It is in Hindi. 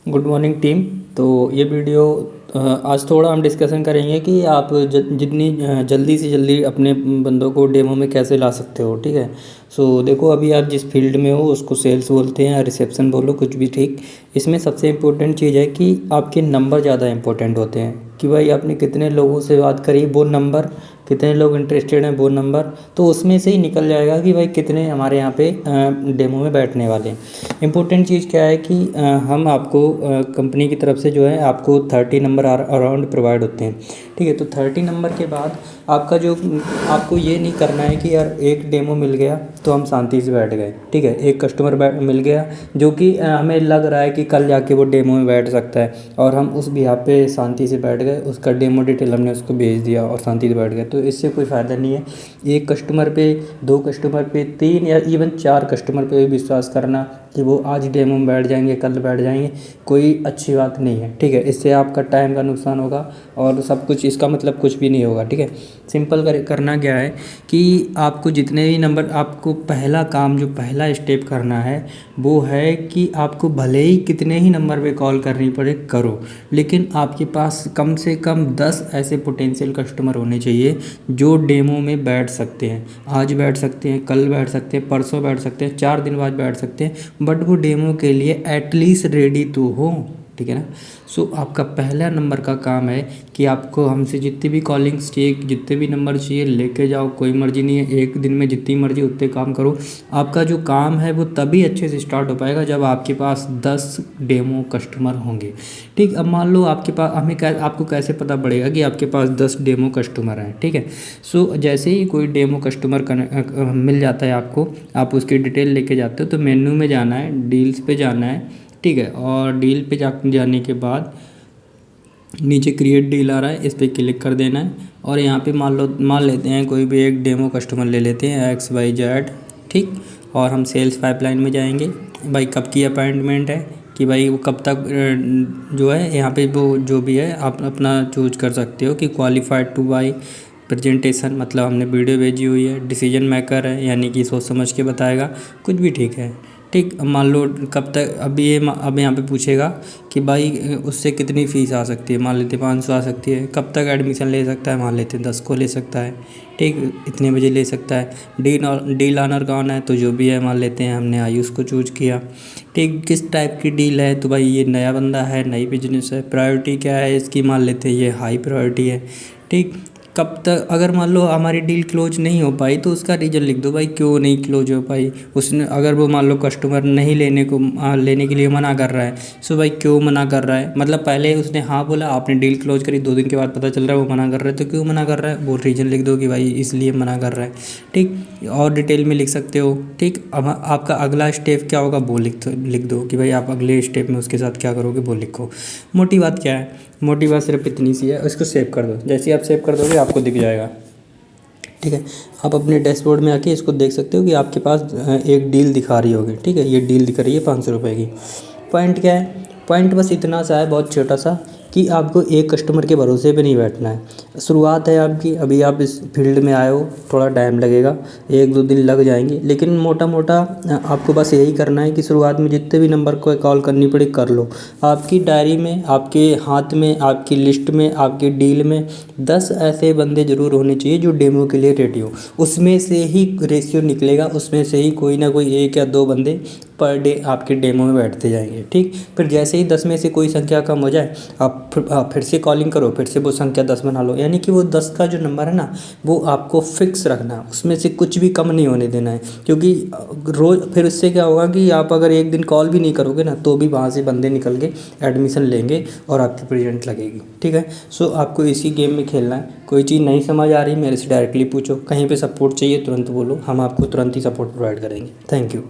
Good morning team. तो ये वीडियो आज थोड़ा हम डिस्कशन करेंगे कि आप जितनी जल्दी से जल्दी अपने बंदों को डेमो में कैसे ला सकते हो। ठीक है। सो देखो, अभी आप जिस फील्ड में हो उसको सेल्स बोलते हैं या रिसेप्शन बोलो, कुछ भी ठीक। इसमें सबसे इम्पोर्टेंट चीज़ है कि आपके नंबर ज़्यादा इंपॉर्टेंट होते हैं कि भाई आपने कितने लोगों से बात करी वो नंबर, कितने लोग इंटरेस्टेड हैं वो नंबर। तो उसमें से ही निकल जाएगा कि भाई कितने हमारे यहाँ पे डेमो में बैठने वाले हैं। इम्पोर्टेंट चीज़ क्या है कि हम आपको कंपनी की तरफ से जो है आपको 30 नंबर अराउंड प्रोवाइड होते हैं। ठीक है। तो 30 नंबर के बाद आपका जो आपको ये नहीं करना है कि यार एक डेमो मिल गया तो हम शांति से बैठ गए। ठीक है। एक कस्टमर मिल गया जो कि हमें लग रहा है कि कल जाके वो डेमो में बैठ सकता है और हम उस बिहाफ पे शांति से बैठ गए, उसका डेमो डिटेल हमने उसको भेज दिया और शांति से बैठ गए, तो इससे कोई फ़ायदा नहीं है। एक कस्टमर पे, दो कस्टमर पे, तीन या इवन चार कस्टमर पे भी विश्वास करना कि वो आज डेमो में बैठ जाएंगे कल बैठ जाएंगे, कोई अच्छी बात नहीं है। ठीक है। इससे आपका टाइम का नुकसान होगा और सब कुछ, इसका मतलब कुछ भी नहीं होगा। ठीक है। सिंपल करना क्या है कि आपको जितने भी नंबर, आपको पहला काम जो पहला स्टेप करना है वो है कि आपको भले ही कितने ही नंबर पे कॉल करनी पड़े करो, लेकिन आपके पास कम से कम 10 ऐसे पोटेंशियल कस्टमर होने चाहिए जो डेमो में बैठ सकते हैं। आज बैठ सकते हैं, कल बैठ सकते हैं, परसों बैठ सकते हैं, 4 दिन बाद बैठ सकते हैं, बट वो डेमो के लिए एटलीस्ट रेडी तो हो। ठीक है ना। सो आपका पहला नंबर का काम है कि आपको हमसे जितनी भी कॉलिंग्स चाहिए, जितने भी नंबर चाहिए लेके जाओ, कोई मर्जी नहीं है। एक दिन में जितनी मर्जी उतने काम करो। आपका जो काम है वो तभी अच्छे से स्टार्ट हो पाएगा जब आपके पास 10 डेमो कस्टमर होंगे। ठीक। अब मान लो आपके पास, आपको कैसे पता पड़ेगा कि आपके पास 10 डेमो कस्टमर हैं। ठीक है। सो जैसे ही कोई डेमो कस्टमर मिल जाता है आपको, आप उसकी डिटेल लेके जाते हो तो मेन्यू में जाना है, डील्स पे जाना है। ठीक है। और डील पे जाने के बाद नीचे क्रिएट डील आ रहा है, इस पर क्लिक कर देना है और यहाँ पे मान लेते हैं कोई भी एक डेमो कस्टमर ले लेते हैं XYZ। ठीक। और हम सेल्स पाइपलाइन में जाएंगे। भाई कब की अपॉइंटमेंट है कि भाई वो कब तक जो है यहाँ पे वो जो भी है आप अपना चूज कर सकते हो कि क्वालिफाइड टू बाई प्रेजेंटेशन, मतलब हमने वीडियो भेजी हुई है। डिसीजन मेकर है यानी कि सोच समझ के बताएगा, कुछ भी ठीक है। ठीक। अब मान लो कब तक, अब यहाँ पे पूछेगा कि भाई उससे कितनी फ़ीस आ सकती है। मान लेते 500 आ सकती है। कब तक एडमिशन ले सकता है, मान लेते 10 को ले सकता है। ठीक। इतने बजे ले सकता है। डील ऑनर कौन है, तो जो भी है मान लेते हैं हमने आयुष को चूज किया। ठीक। किस टाइप की डील है, तो भाई ये नया बंदा है, नई बिजनेस है। प्रायोरिटी क्या है इसकी, मान लेते हैं ये हाई प्रायोरिटी है। ठीक। कब तक, अगर मान लो हमारी डील क्लोज नहीं हो पाई तो उसका रीज़न लिख दो भाई क्यों नहीं क्लोज हो पाई। उसने, अगर वो मान लो कस्टमर नहीं लेने के लिए मना कर रहा है, सो भाई क्यों मना कर रहा है, मतलब पहले उसने हाँ बोला, आपने डील क्लोज करी, 2 दिन के बाद पता चल रहा है वो मना कर रहा है, तो क्यों मना कर रहा है वो रीज़न लिख दो कि भाई इसलिए मना कर रहा है। ठीक। और डिटेल में लिख सकते हो। ठीक। अब आपका अगला स्टेप क्या होगा वो लिख दो कि भाई आप अगले स्टेप में उसके साथ क्या करोगे वो लिखो। मोटी बात क्या है, मोटी बात सिर्फ इतनी सी है, इसको सेव कर दो। जैसे ही आप सेव कर दोगे आपको दिख जाएगा। ठीक है। आप अपने डैशबोर्ड में आके इसको देख सकते हो कि आपके पास एक डील दिखा रही होगी। ठीक है। ये डील दिख रही है 500 रुपये की। पॉइंट क्या है, पॉइंट बस इतना सा है, बहुत छोटा सा, कि आपको एक कस्टमर के भरोसे पे नहीं बैठना है। शुरुआत है आपकी, अभी आप इस फील्ड में आए हो, थोड़ा टाइम लगेगा, 1-2 दिन लग जाएंगे, लेकिन मोटा मोटा आपको बस यही करना है कि शुरुआत में जितने भी नंबर को कॉल करनी पड़े कर लो। आपकी डायरी में, आपके हाथ में, आपकी लिस्ट में, आपकी डील में 10 ऐसे बंदे ज़रूर होने चाहिए जो डेमो के लिए रेडी हो। उसमें से ही रेशियो निकलेगा, उसमें से ही कोई ना कोई 1 या 2 बंदे पर डे आपके डेमो में बैठते जाएंगे। ठीक। फिर जैसे ही 10 में से कोई संख्या कम हो जाए, आप फिर से कॉलिंग करो, फिर से वो संख्या 10 बना लो। यानी कि वो 10 का जो नंबर है ना वो आपको फिक्स रखना है, उसमें से कुछ भी कम नहीं होने देना है। क्योंकि रोज़ फिर इससे क्या होगा कि आप अगर एक दिन कॉल भी नहीं करोगे ना तो भी वहाँ से बंदे निकल के एडमिशन लेंगे और आपकी प्रेजेंट लगेगी। ठीक है। सो आपको इसी गेम में खेलना है। कोई चीज़ नहीं समझ आ रही मेरे से डायरेक्टली पूछो, कहीं पे सपोर्ट चाहिए तुरंत बोलो, हम आपको तुरंत ही सपोर्ट प्रोवाइड करेंगे। Thank you.